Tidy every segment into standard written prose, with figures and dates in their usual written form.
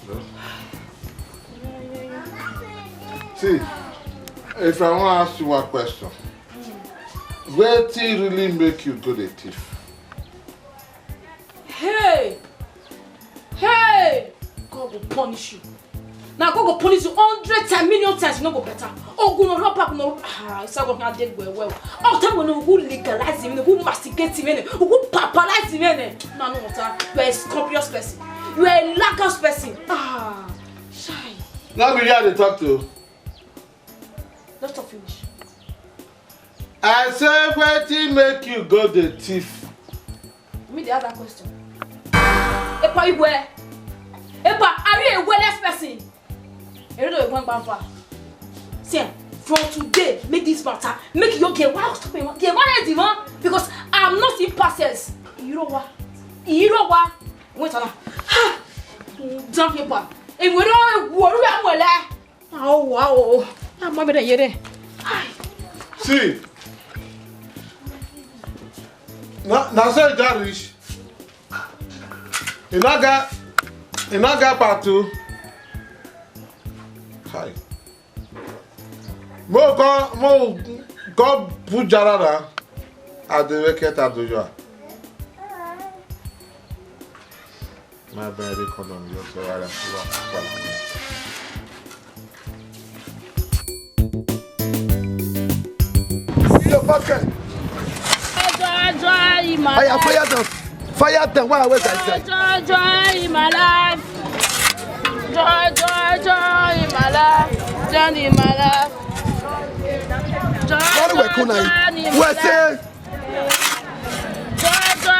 No. See, if I want to ask you one question, where did it really make you go the thief? Hey! Hey! God will punish you. Now God will punish you 100 times, million times, you know go better. Oh, go no help up, no. It's not going to get well. Oh, time when you legalize him, you masticate him, you papalize him. No, you are a scrumptious person. You are a lacus person. Shy. Now we have to talk to. Let's talk finish. I said, where did it make you go the thief? Me the other question. Epa, you where? Epa, are you a wellness person? You know you're going back. See, from today, make this matter. Make your get wild. Stop me, get married, man. Because I'm not in passes. You know what? Wait on. Jump here, pa. And we don't worry about that. Oh wow. I'm not better. See. Now say that rich. You not got part two. Hi. Mo go put jarada at the wicket at the job. My bad economy, so I have to Your bucket. Fire them. Why I wait outside? Joy in my life. Joy in my life. Joy in my life.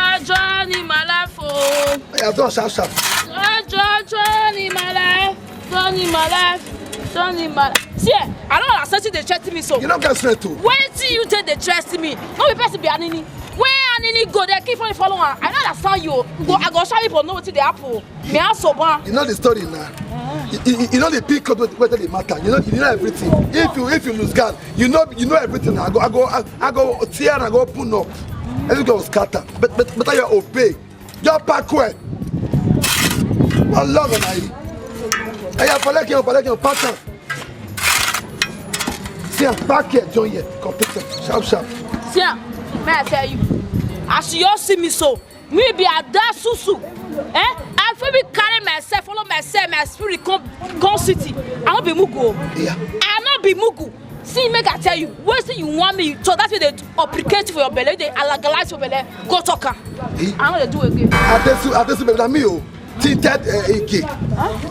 Joy in my life. Oh. I don't sharp. Joy in my life. Joy in my life. Joy in my life. See, I don't accept you. They trust me so. You don't get straight to. Wait till you take the trust me. No be person be anini. When anini go there, keep on following her. I don't understand you. I go show you for know what the apple. Me also ban. You know the story now. You know the pick up whether they matter. You know everything. If you lose guard, you know everything. I go tear and I go open up. Everything go scatter. But you obey. Your backward. Allah I have for pattern. See, back here, join here. Complete sharp. See, may I tell you? As you all see me so, me be a da susu. I feel me carry myself, follow myself, my spirit come city. I not be mugu. Yeah. I not be mugu. See, make I tell you, what you want me? So that's why they applicate for your belly, they legalize your belly. Go talk. I want to do again. I just better me oh. Tinted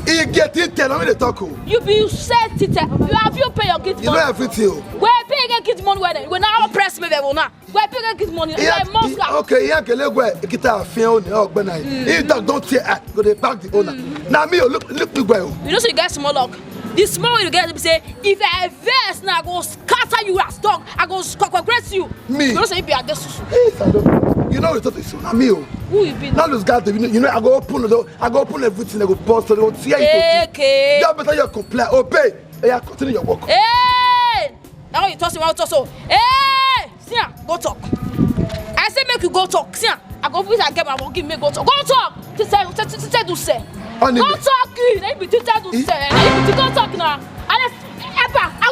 Ige tinted. I mean the talk. You be said tinted. You pay your gift money. You know everything. Where pay your gift money? When now press me, we now. Where pay your gift money? Okay, yeah, can let go. Kita fian on the benai. If that don't tear, go they back the owner. Now me look me go. You know so you get small luck. The small you get to say if I verse now I go scatter you as dog. I go squash you. Me. You know so you be a desusu. You know it's not me. Who you be? Now lose guard. You know I go open everything. I go post. I go tear it. Okay. You better you comply. Obey. You continue your work. Hey. Now you toss him out also. Hey. See go talk. I say make you go talk. See I go visit and get my give me go talk. Go talk. To say. Go talk. Let me tell you to say. Let me go talk now. I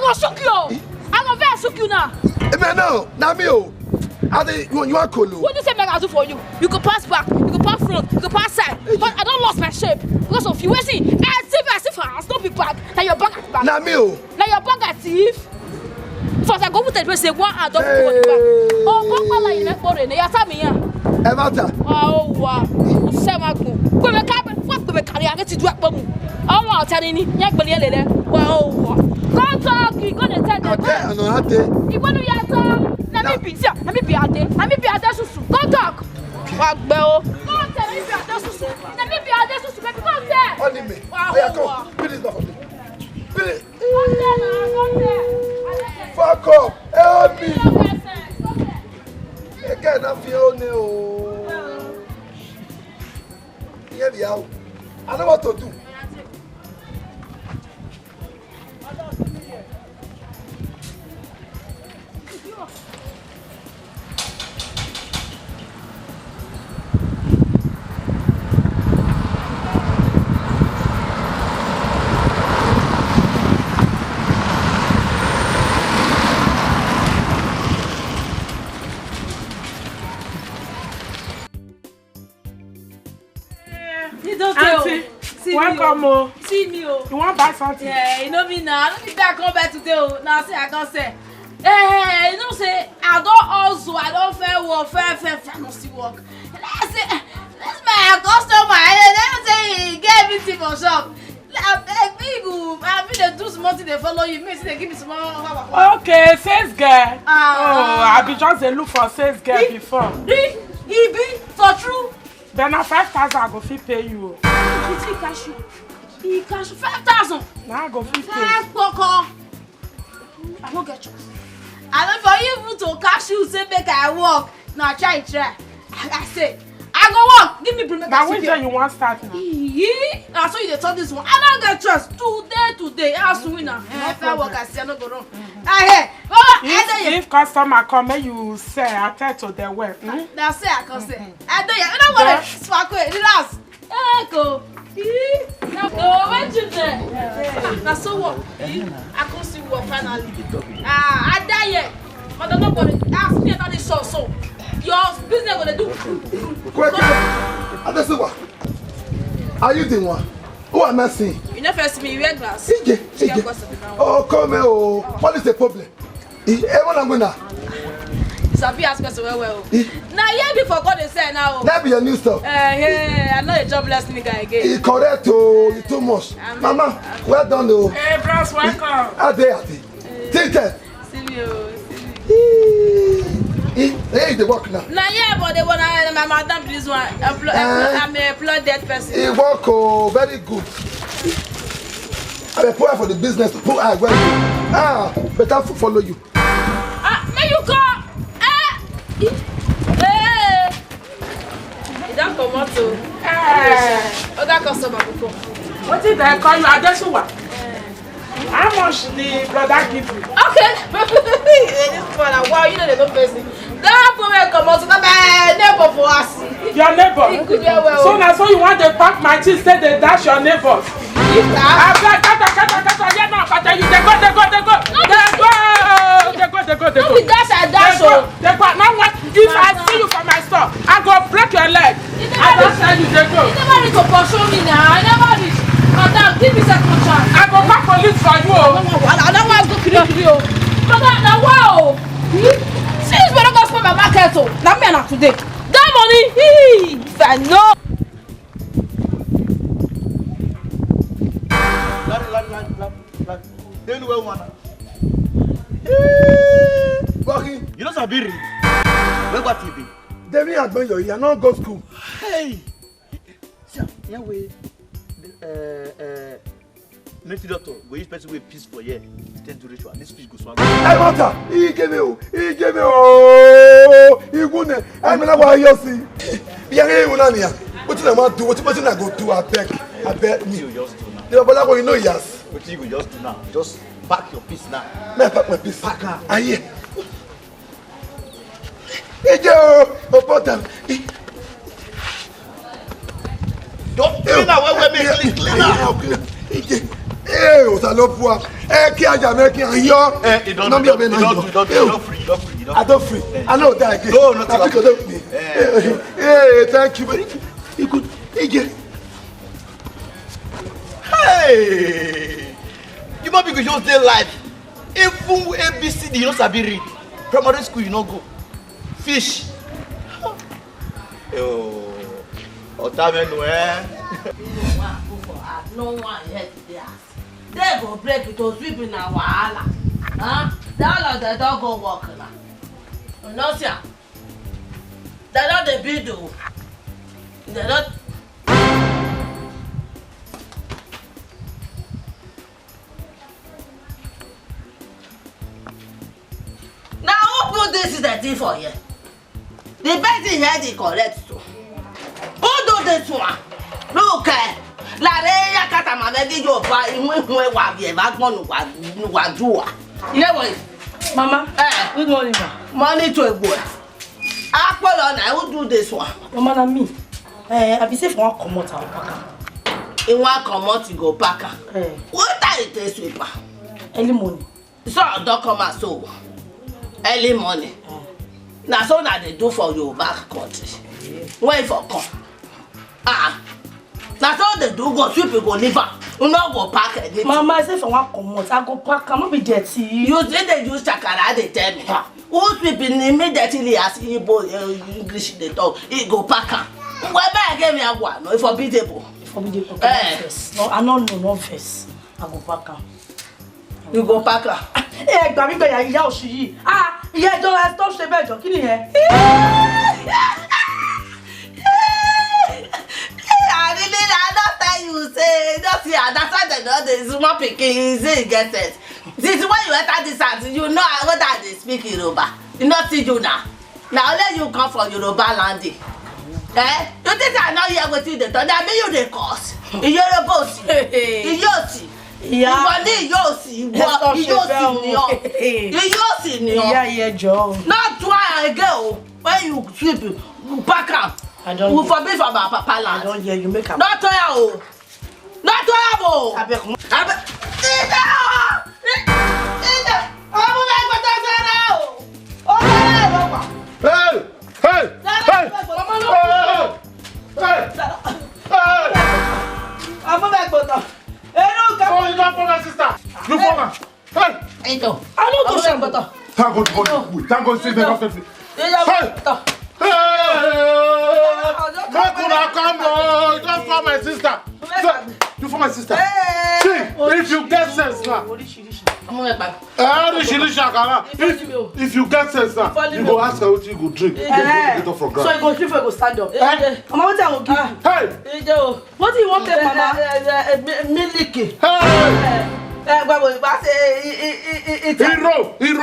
go shock you. I go very shock you now. Man, no. Now me you are cool. What do you say I do for you? You can pass back, you can pass front, you can pass side. But I don't lost my shape because of you. We see, as if I not be back. Now you're back at back. Now me now you're back at thief. First I go with the person say one and don't go back. Oh, back like you make for it. You tell me here. Evata. Oh wow. Say my go. Go me carry. What go me carry? I get to do it for me. Oh wow, tell me. Yak beli lele. Wow. Go talk. You go to tell them. Okay, I know how to. You want to yata? Let me be out there. Susu. Go talk. Walk bell. Go tell me be out there. Susu. Let me be out there. Susu. Baby, go there. Only me. Come. Put it down. Put it. Go there. Fuck up. Help me. Again, I feel no. Here we are. I know what to do. Come. See me, oh. You want to buy something? Yeah, you know me now. I don't think I come back today, oh. Now see, I can't say. Hey, you know, say, I don't also, I don't fair work, fair, no see work. And I say, that's my customer. And then say, he gave me tea for shop. I been do some thing they follow you. Maybe they give me some more. Okay, sales girl. I be just a look for sales girl before. He be for true. Then na 5,000 I go fit pay you. He cash you. He cash 5,000. Now I go fit pay. I don't get choice. I don't for you to cash you say make I work. Now try. I say. I go work. Give me permit. Now which day you want start now? I saw you dey talk this one. I don't get trust. Today. I ask you now. If I work, I say I no go wrong. If customer come, make you say I tell to the work. That's say I can say. I don't. You don't want to spark it. Relax. Go. No, wait you there. Now so what? I can see what finally. I die yet. But nobody ask me about this so. Your business gonna do. Quick, Adesuwa, are you the one? Who am I seeing? You never see me wear glass. Oh, come here. Oh, what is the problem? Everyone I'm gonna. Sabi ask question well. Now here before God they say now. That be your new stuff. I know a jobless nigga again. He correct oh, you too much. Mama, well done though. Hey, bros, welcome. Ade. Take it. Hey, the work now. Now yeah, but they wanna my madam this one. I'm a employed dead person. He work oh, very good. I'm a poor for the business. Poor I well. Better follow you. May you come. You don't come out to. Other customer will come. What did they call you? Adesuwa. How much the brother give you? Okay. This one, wow, you know they don't pay me. That woman come out to my neighbor for us. Your neighbor? So now so you want to pack my cheese, say they dash your neighbors. I beg, yeah, no, but you they go. They go. They go. Now what? If I see you from my store, I go break your leg. I don't tell you they go. You never need to pursue me now. I never need. Madam, give me second chance. I go call police for you. I don't want to go kill you. Madam, now wow. Since we don't go spend my market, now me not today. That money, if I know. You know Sabiri? Where what TV? They me admire you. You not go school. Hey. Yeah, we. Military doctor, we use person with peace for year. Tend to ritual. This fish goes swag. Hey, Mata, he gave me. Oh, he wouldn't. I mean, why you see? Yeah, you know, what did I want to do? What did I go do? I beg me. You just do now. The Balago, you know, yes. What you just do now? Just pack your piece now. May I pack my piece? Pack her. I hear. Hey, Joe, important. Don't clean now. Where we clean now. Hey, o ta lo pu a. Ki aja me ki an yo. You don't free. I don't free. I know that again. No, not like that. Hey, thank you very much. You good. Hey! You might be just day life. Even ABCD, you know sabi read. Primary school, you know go. Fish. Oh, Otamenu, no one here today. They go break it to sweep in our wahala. That they don't go work now. No, sir. They don't the bill. They don't. Now, who put this is the thing for you? The person here is correct too. Who do this one? Look, la reya kata mamegi yo ba iwe wa bi e ba gbon nu wa duwa. You know what? Mama, good morning, ma. Money to a boy. Apolo na who do this one? Mama na me. I be say for one comot our packer. In one comot you go packer. What are you take sweeper? Early morning. So don't come at so. Early morning. Na so na they do for your back country. When for come. That's all they do. Go sweep, go live. You not go pack anything. Mama, I say if I want come out, I go pack. I not be dirty. You say they use chakara, they tell me. Who sweeping immediately as Igbo English they talk, he go pack her. Why I give me a one? No, it's forbidable. Forbidable. No, I don't know, no face. I go pack her. You go pack her. Eh, gbà mí gbé ìyá òṣì yìí. Ah, ìyá ẹjọ́ ẹ stop ṣe bẹ́ẹ̀ jọ, kí nìyẹn? I don't tell you, say, just see, that's why they know the small picking, say, get it. This is why you enter this house, you know what that they speak Yoruba. You not see you now. Now let you come from Yoruba land. Eh? You think I know here with you, they don't mean you the cause. Yoruba, Iyosi. Yeah. Ìwọ ní Iyosi, Iyosi ni o. Yeah, Joe. Not try again. When you sweep, you pack up. I don't. We forbid from our papa land. I don't hear you make up. Not to you. Not to you. I beg. Hey! Hey! Hey! I'm back, but Oh, you don't for my sister. You for her. Hey! I don't go shame, but Thank God. Thank God. See the doctor. Hey! Make una come on. You don't for my sister. You for my sister. See, if you get sense now. If you get sense now, you go ask her what you go drink. Get up for ground. so you go sleep, you go stand up. Mama, what I will give you? Hey! What do you want, Mama? Milky. Hey! Hero! Quick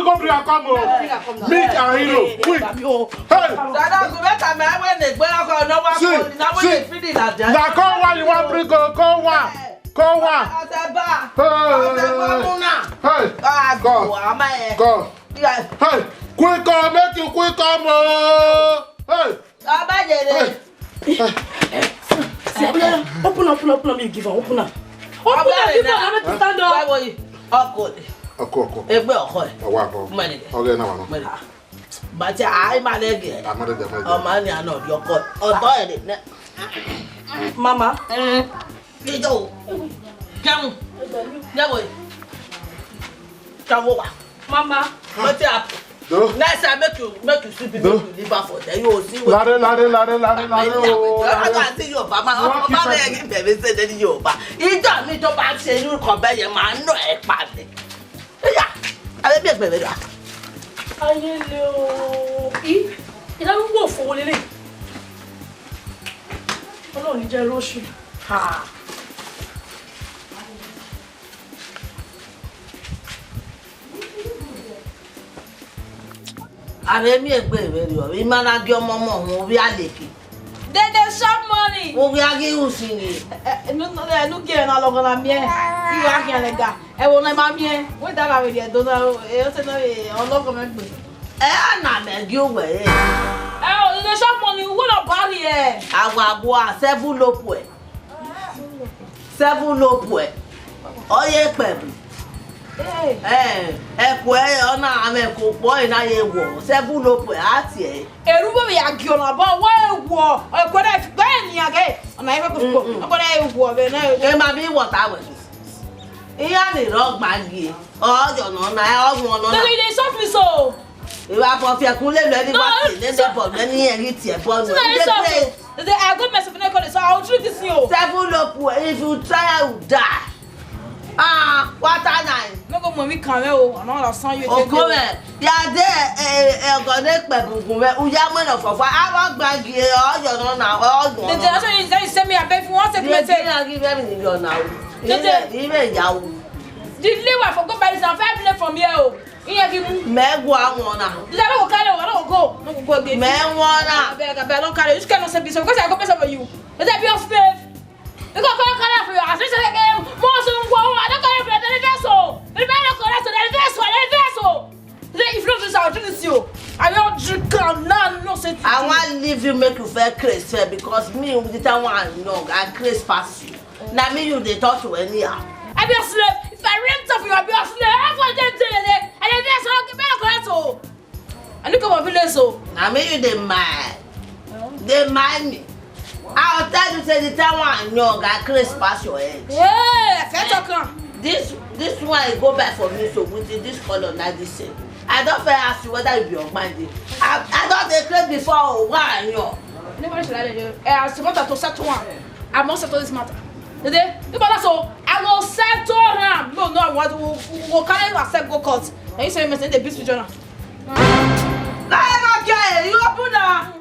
up here, come on. Meet a hero, quick. Hey! Now call one, you want to bring call one. Call one. Hey! Go. Hey! Quick up, make you quick come on. Hey! Open up, you give her, open up. Open up, give her, I'm not stand up. Ọkọ. Egbe ọkọ ẹ. Ọwọ́ akọ. Ọgẹ náà wà náà. Bàtí àì máa lẹ́gẹ̀ẹ́. Ọmọ ni àná ọ̀dí ọkọ ẹ̀. Ọ̀dọ́ ẹ̀ lè nẹ́. Mama. Jíjọ́ o. Jẹun. Jẹ́wọ̀ yìí. Jẹ́wọ̀ wà. Mama. Bàtí àpò. Next time make you sleep make you live for there. You see what. Lare o. I can't see your mama. Mama bẹ́ẹ̀ yẹn bẹ̀rẹ̀ ṣe lé ní Yorùbá. Ìjọ mi tó bá ṣe irú kan bẹ́ẹ̀ yẹn máa ń nọ ẹ̀ pàdé. Ẹ̀yà, àbẹ̀ bí ẹgbẹ̀rẹ̀ rà. Ayé le o. Ìyá ló ń wò fún wọlé lè. Ọlọ́run jẹ́ lóṣù. Àbẹ̀ mi ẹgbẹ́ rẹ̀ rí ọ. Ìmọ̀ràn agé ọmọ òun orí àlèkè. They shop money. Orí agé òsì ni. No get na logo na mie. You are here lega. E wo na ma mie. We da la we dey do na e o se no e ologo me gbe. Àná mẹ́gí òwe ẹ̀. They shop money. We no buy here. Àgbàgbọ́ seven lópo ẹ̀. Seven lópo ẹ̀. Ọyẹ pẹ̀lú. Ẹ̀kọ́ ẹ̀ ọ̀nà àmì ẹ̀kọ́ pọ̀ iná yẹ wọ̀ seven lópo ẹ̀ àti ẹ̀. Erubo mi agi ona ba wa ewo. E ko da fi gba ni age. Ona e ko ko. E ko da ewo be na. Ẹ máa bí wọ̀tá wẹ̀. Ìyá ni rọ́gbàgì. Ọ̀yọ̀ nọ̀nà ọ̀gbọ̀n nọ̀nà. They shop me so. Ìwà àpọ̀fẹ́ kúnlẹ̀ lẹ́ni wá sí lẹ́lẹ́ bọ̀ lẹ́ni ẹ̀rí tiẹ̀ bọ́ nù. I go mess up in the so I'll treat this you. Seven lópo ẹ̀ if you try you die. Water nine. No go mommy kan o. Ana la san you take. Okome. Ya de egone pebugun me. Uya mo na fofo. Awa gbagi ọ̀yọ̀ nọ̀nà ọ̀gbọ̀n. The generation is send me a beg for one second. Give $1 now. Even yawo. The liver for go buy this and 5 million from here o. Iye ki mu. Mego awon na. Is that no go carry o? No go. No go again. Me won na. Abeg don't carry. You cannot say this because I go pay for you. Is that be your space? You go carry for you. As I say again, more so go. I don't carry for the vessel. The man go correct to the vessel. If you don't do this, I'll do this you. I don't drink no say. I want leave you make you feel crazy because me with the time one no I crazy pass you. Na me you dey talk to anyhow. I be a slave. If I rent off you, I be a slave. I go dey there. And then there's no correct so. I look at my village so. Na me you dey mad. they mind me. I'll tell you, say the time one young, I crazy pass your head. Hey, This one go back for me, so with this color, not the same. I don't fair ask you whether you be your mind. I don't declare before one young. Nobody should let you. I supposed to settle one. I must settle this matter. Today, so I will settle him. No, what will carry accept go court. And you say you must send the beast journal. Okay, you open up.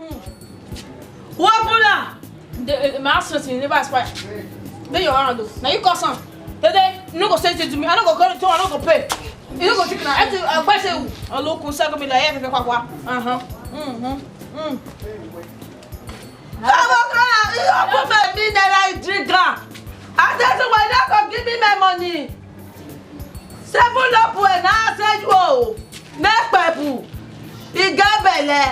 Who open up? The master never aspire. Then you are do. Now you call some. Today, you no go send it to me. I no go to. I no go pay. You no go take na. I buy say a local say go be like every kwakwa. You open my mineral drink. I tell you why not go give me my money. 7 up when I said you. Next people. You got belly.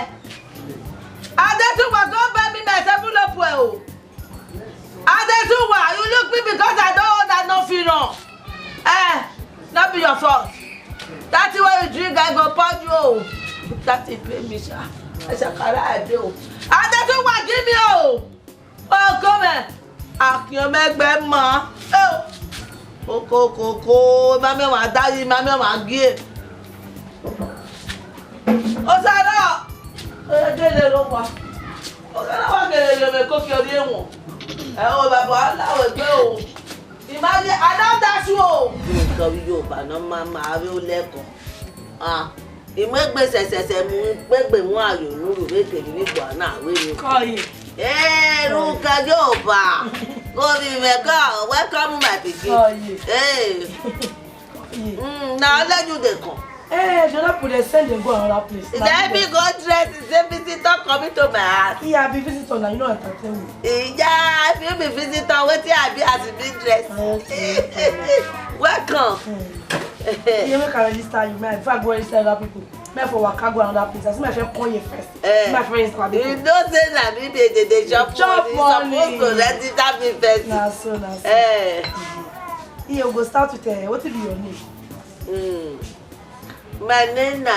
I tell you why go buy me my 7 up well. I tell you why you look me because I don't own that nothing wrong. Not be your fault. That's why you drink I go punch you. That is pay me, sir. I shall carry I do. I tell you why give me oh come here. Akiyan megbe mo. Koko mami wa dayi mami wa gbe. O sara. Gele lo pa. O sara wa gele me ko ki ori ewon. O baba lawo gbe o. Imagine I don't dash you o. Nǹkan bí yo ba na mama rí o lẹ́kọ̀ọ́. Imegbe sesese mu gbegbe mu ayo nuru beke ni gbo na we ni. Koyi. Ruka Joba. Go be mega. Welcome my pikin. Hey. Now let you dey come. Jonah put a send and go another place. Let me go dress. Is a visitor coming to my house? Yeah, I be visitor now. You know entertain me. Yeah, if you be visitor, what you be as a big dress. Welcome. You make a register you. Man, if I go register other people, me for waka go another place. I see my friend call you first. My friend is like. You don't say that me be the job money. Supposed to register me first. Nah, so. You go start with what will be your name? My name is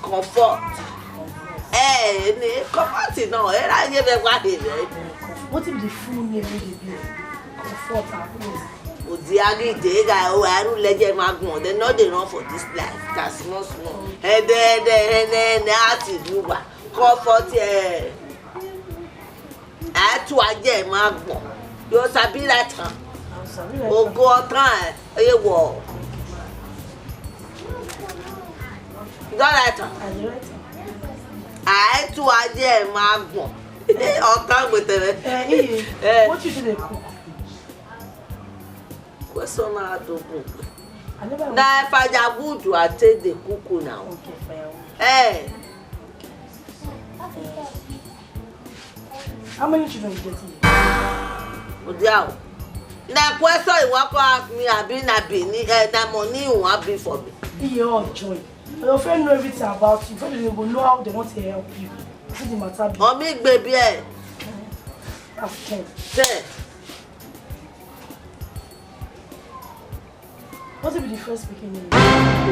Comfort. Comfort no. I give me what it is. What will be the full name of the Comfort? Odiagi Dega, oh, I don't let them go. They know they run for this life. That's small. And then Comfort, I to a gem, you sabi that. Oh, go try a wall. I to a gem, I'll come with it. What you do they cook? What's on my dog? Now, if I good, I take the cuckoo now. Hey. How many children you getting? Now, question you walk ask me, I've been that money you want be for me. Your joy. Your friend know everything about you. Friend will know how they want to help you. What's the matter? Oh, me baby, That's 10. 10. What will be the first speaking name?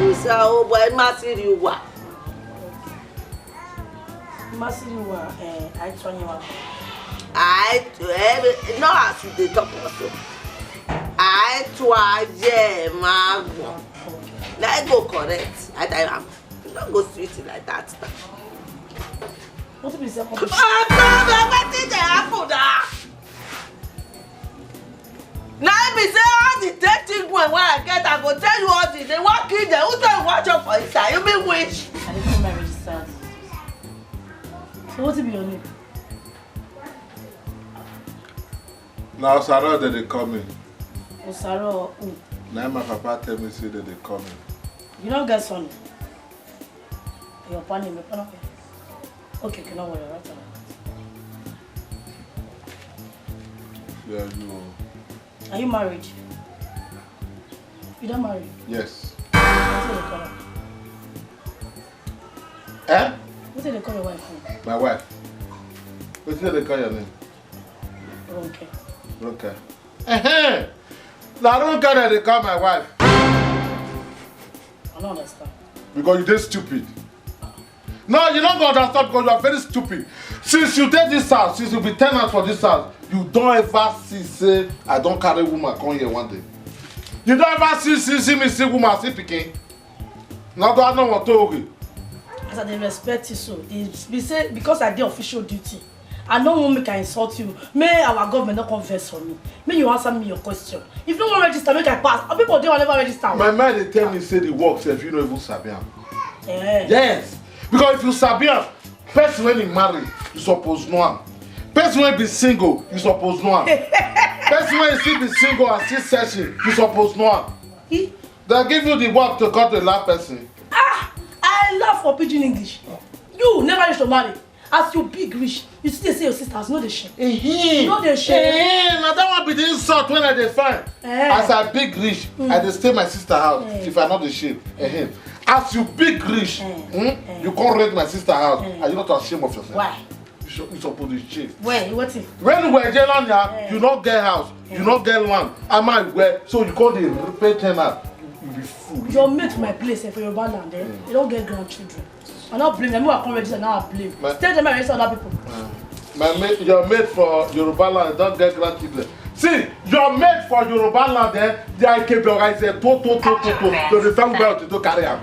You say, oh boy, massive you what? Massive you are I 21. No, I should they talk also. I try magbo. Now I go correct. I am. Don't go sweet like that. What will be the second? What did happen there? Now me say all the dating when I get, I go tell you all the they walk in there. Who tell you watch up for inside? You mean which? I didn't marry registered. So what will be your name? Now Sarah that they coming. Oh, Sarah. Now my papa tell me say that they coming. You don't get son. Your partner, my partner. Okay, you know what you're right. Yeah, you. Are you married? You don't marry? Yes. What do they call her? Eh? What do they call your wife? My wife. What do they call your name? Ronke. Ronke. Now Ronke that they call my wife. I don't understand. Because you're stupid. No, you're not going to understand because you are very stupid. Since you did this house, since you be tenant for this house, you don't ever say I don't carry woman come here one day. You don't ever see me see woman see picking. Now do I know what to do? As I respect you so, they say because I did official duty, I don't want to insult you. May our government not converse for me. May you answer me your question. If no one register, make I pass. People don't never register. My mind they tell me say the works if you know even Sabian. Yes. Because if you Sabian, person when he marry, you suppose know him. Person when be single, you suppose know him. Person when still be single and still searching, you suppose know him. They give you the work to cut the last person. I love for pidgin English. You never used to marry. As you big rich, you still say your sisters know the shame. Know the shame. Now that one be the insult when I dey find. As I big rich, I dey stay my sister house if I not the shame. As you big rich, you can't rent my sister house. Are you not ashamed of yourself? Why? You supposed to shame. Why? What if? When you were Jelania, you not get house, you not get land. Am I where? So you call the pay tenant. You be fool. You're made for my place for your land, eh? You don't get grandchildren. I not blame them. I can't register now. I blame. Tell them I register other people. You're made for Yoruba land. Don't get grandchildren. See, you're made for Yoruba land. They are capable. I say to the family belt to carry am.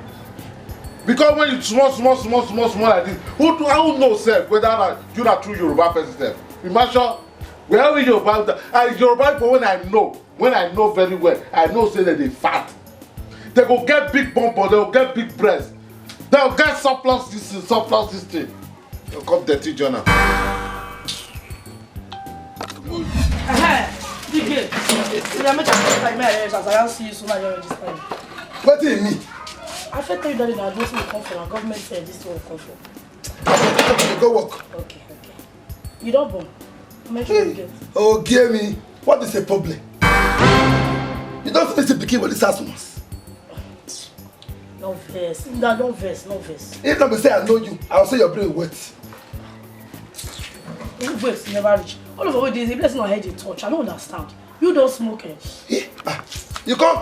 Because when you small like this, who knows self whether you are true Yoruba person? Imagine where we Yoruba. Yoruba people when I know very well, I know say that they fat. They go get big bumper, they go get big breast. They go get surplus this thing. They'll come dirty journal. What do you mean? I feel tell you that I don't come from our government said this will come from. Go work. Okay. You don't born. Make sure you get. Oh, give me. What is the problem? You don't supposed to begin with this house. No verse. No verse. If not say I know you, I'll say your brain wet. No verse never reach. All of the days, the blessing on head you touch. I don't understand. You don't smoke it. You can't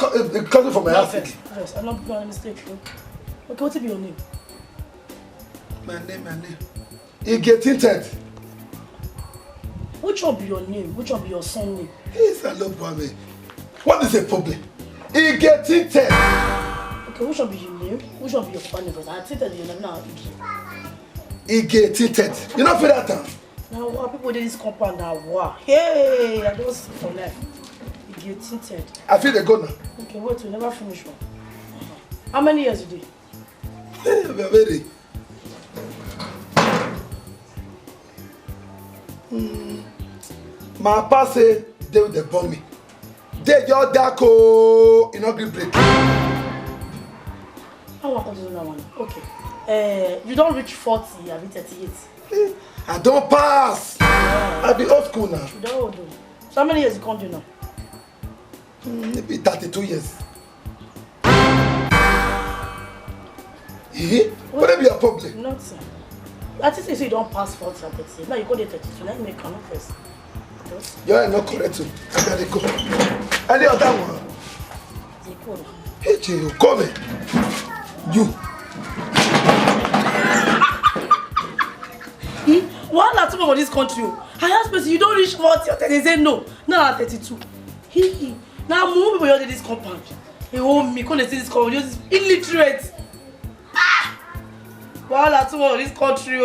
come from my house. Yes, I'm not doing a mistake. Okay, what will be your name? My name. You get tinted. Which one be your name? Which one be your son name? He's a love boy. What is the problem? You get tinted. Okay, which one be your name? Which one be your family name? I tinted your name now. You get tinted. You not feel that time? Now, what people did this compound now? Wow. Hey, I don't see for life. You get tinted. I feel they go now. Okay, wait, we never finish one. How many years you did? Very. My papa say they will bomb me. They your dako in ugly break. How want to do that one? Okay. You don't reach 40, I be 38. I don't pass. I be old school now. You don't do. So how many years you can't do now? Maybe 32 years. What will be your problem? Nothing. I think you say you don't pass 40 and 38. Now you go to 32. Let me make an first. You're not correct too. I gotta go. Any other one? Hey, you come here. You. What are people for this country? I ask person, you don't reach 40 or 30. They say no. Now 32. Now more people here in this compound. They hold me, come and see this compound. Just illiterate. What are people for this country?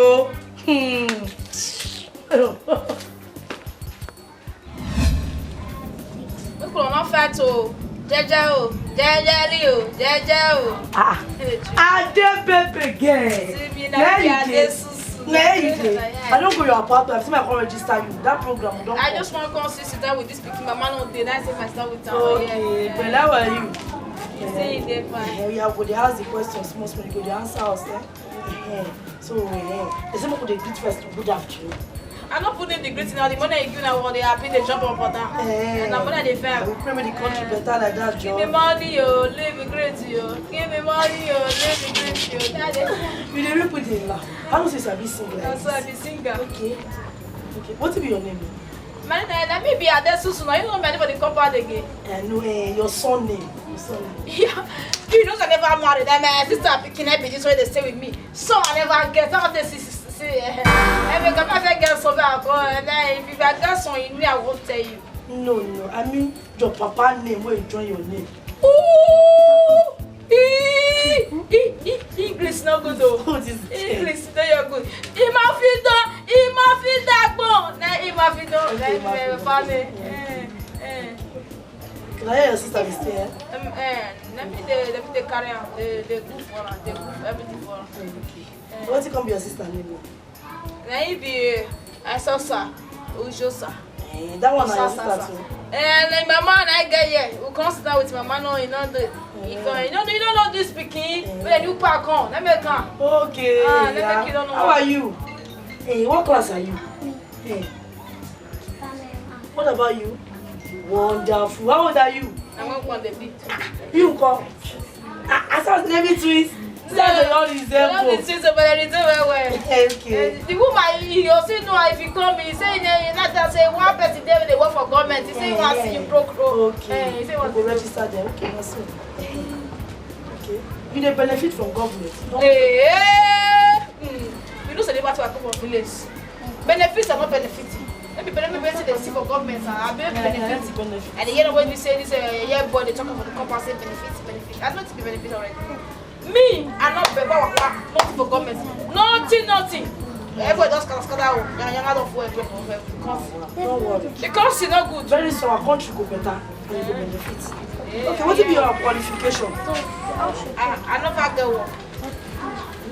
People are not fat o. Jeje o. Jejeli o. Jeje o. Ade baby girl. I don't go your apartment. I see my call register you. That program don't. I just want to come sit down with this picking. My man on day. That's if I start with town. Okay, but how are you? You say you dey fine. You have go. They ask the questions. Most people go. They answer us. So they say people they greet first. Good afternoon. I'm not putting the greeting now. The money you give now, they happy they jump up for that. And I'm gonna defend. We pray the country better like that, Joe. Give me money, yo, live great, yo. Give me money, yo, live great, yo. You never put it in laugh. I don't say I be single. That's why I be single. Okay. What will be your name? My name, let me be Adesusu. Now you know me for the compound again. No, your son name. Yeah. You know I never married. My sister picking up this way they stay with me. So I never get. I want to see, every come I get so bad, and if you got some in me, I won't tell you. No, I mean your papa name. Where you join your name? Ooh! English no good though. English no you're good. Imafito, family. Can I hear your sister be stay? Let me carry on. They cook for her. They cook everything for her. Okay. What come be your sister name? Let it be Asosa, Ujosa. That one is your sister too. And my man, I get here. We come sit down with my man. No, you don't know this speaking. But you pack on. Let me come. Okay. Let me kill on. How are you? Hey, what class are you? Hey. What about you? Wonderful. How old are you? I'm going to be. You come. I saw Navy twins. All these the woman, you also know if you come, he say not say one person there they work for government. He say you want to see you broke. Okay. He say want to register there. Okay, that's it. Okay. You dey benefit from government. You know say they want to come from village. Benefits are not benefiting. Maybe benefits they see for government are benefits. And the year when you say this year boy they talk about the compensate benefits. I don't think the benefits already. Me, I'm not nothing for government. Nothing. Everybody just scatter out. You're not of work. Don't worry. Because it's not good. Very soon our country go better and you go benefit. Okay, what be your qualification? I never get work.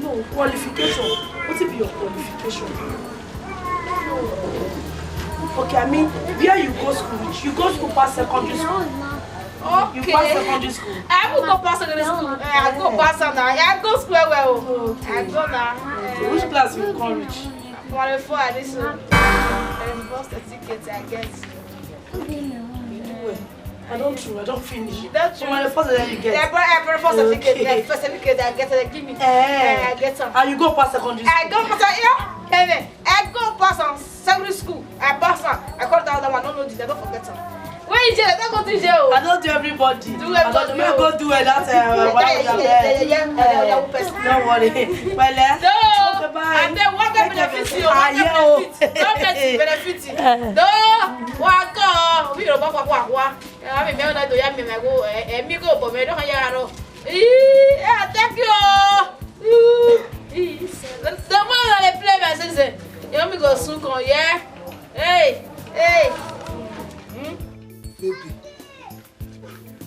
No, qualification. What be your qualification? Okay, I mean, where you go school? You go school past secondary school. Okay. You pass secondary school. I will go past secondary school. I go past now. I go school well. Okay. I go now. Which class you come reach? Qualify this one. And first certificate I get. I don't finish. That's true. The first that you get. I first certificate. First certificate I get. They give me. I get some. And you go past secondary school. I go past I go past on secondary school. I pass on. I call that one. I don't know this. I don't forget some. Where is jail? I don't go to jail. I don't do everybody. Do everybody. I don't go do it. That's don't worry. Well, no. And then what can benefit you? Benefit. No. Wako. We don't walk. I mean, I do. I mean, I go. Me go, but me don't have. Thank you. The one that I play, my sister. You want me go soon? Yeah. Hey. Baby,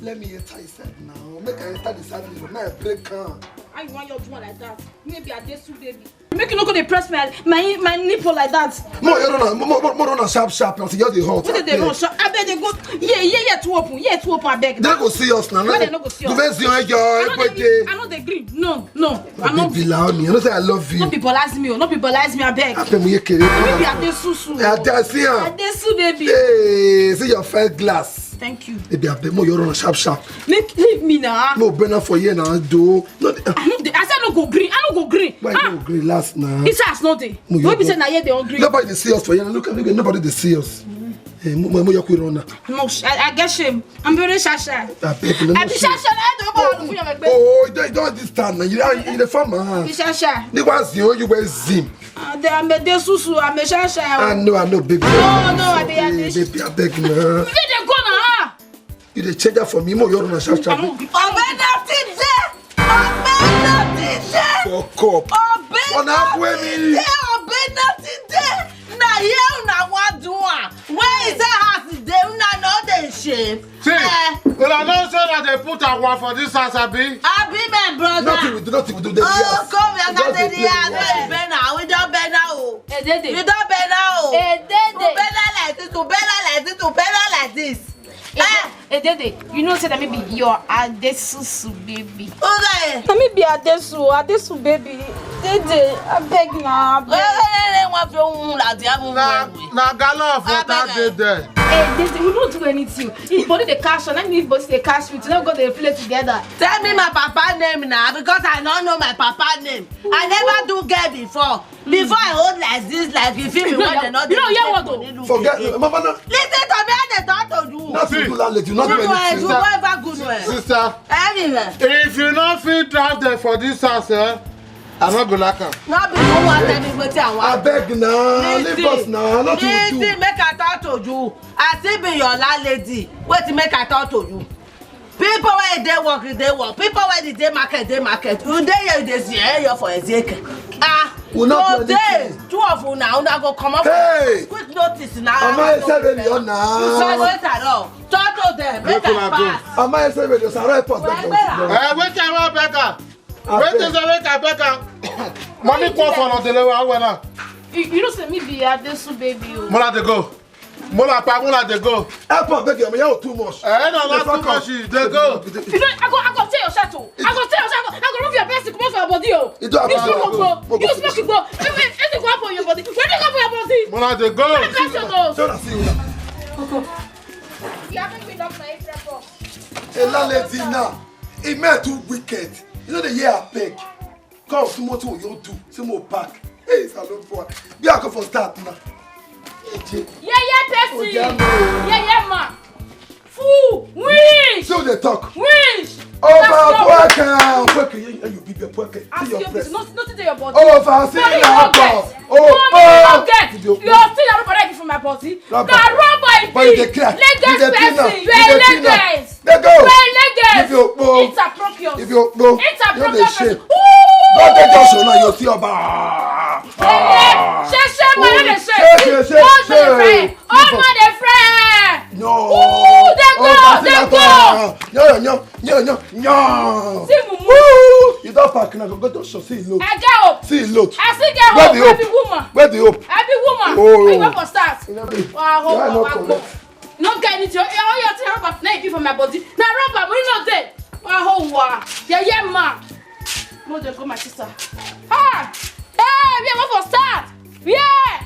let me enter inside now. Make I enter the service room. Now I break down. How you want your one like that? Maybe I did too, baby. Make you not go to press my nipple like that. More run sharp. Now see you're the hot. What did they run? I bet they go. Yeah, to open. Yeah, to open. I beg. They go see us now. They not go see us. I know they agree. No. I'm not. Be loud me. I know say I love you. Not be polite me. I beg. Maybe I did susu. I see her. I did su, baby. Hey, see your first glass. Thank you. Baby, I beg more you run sharp. Leave me now. No better for you now. Do. I said no go green. I no go green. Why no green last now? It's us not there. Don't be saying na here they hungry. Nobody they see us for you. Look, nobody they see us. Hey, mo you run now. No, I get shame. I'm very shy. I beg no. I be shy. I don't go. Oh, you don't understand now. You the farmer. Be shy. The ones you wear zim. I'm a susu. I'm a shy. I know, baby. No, I be baby, I beg now. You dey go now. You the changer for me. Mo you run sharp. Fuck up. On halfway me. Where is the house? They not know they shape. See, well, I don't say that they put a one for this house, Abi. Abi, my brother. Nothing we do. Oh, come here, got the idea. We don't better. You don't better like this. Dede, you know say that maybe you're Adesusu baby. Okay. Let me be Adesu baby. Dede, I beg now. Na gala for that day there. Dede, we don't do anything. If body the cash on, I need body the cash with. You don't go to play together. Tell me my papa name now because I don't know my papa name. I never do get before. Before I hold like this, like you feel me when they not. You know, yeah, what though? Forget, Mama. Listen to me, I talk to you. Nothing to let you. Not do anything. Sister, Anyway. if you not feel trapped there for this house, I'm not gonna come. No be you want tell me wetin I want. I beg now, leave us now. Not you do. Listen, make I talk to you. I still be your landlady. Wait, make I talk to you. People where they work, they work. People where they market, they market. You dey here, they see here for Ezeke. Ah, today, 2 of you now, una go come up. Hey, quick notice now. Am I saying you now? You say wait at all. Talk to them, make I pass. Am I saying you? Sarah, pass. Wait, I want Becca. Wait, is a Becca. Mommy calls on the level. You don't say me be a desu baby. Mola de go. Mola pa mola de go. Help beg you, you too much. Eh, no, not too much. They go. You know, I go tell your shadow. I go tell your shadow. I go remove your best to come off your body. You don't have to go. You smoke to go. If you go up on your body, where do you go for your body? Mola de go. Where do you go? So that's it. You haven't been up my April. A landlady now. It made too wicked. You know the year I beg. Come to what you do. Some more pack. Hey, it's a long for. Be a go for start now. Yeah, Percy. Yeah, man. Fool, wish. So they talk. Wish. Over work. You be the work. Ask your business. Nothing to your body. Over see now. You are still a rubber for my body. Now rubber. But you declare. Leggings person. You are leggings. They go. You are leggings. If you go. It's appropriate. If you go. It's appropriate. Don't take your show now. You see about. No. They go. You don't pack now. Go to show. See load. I go. See load. I still get hope. Every woman. Where the hope? Every woman. Oh. You went for start. Wow, no get anything. All your thing rubber snake for my body. Now rubber, we not there. Wow. Yeah, man. No, they go my sister. Ah. Hey, we went for start. Yeah.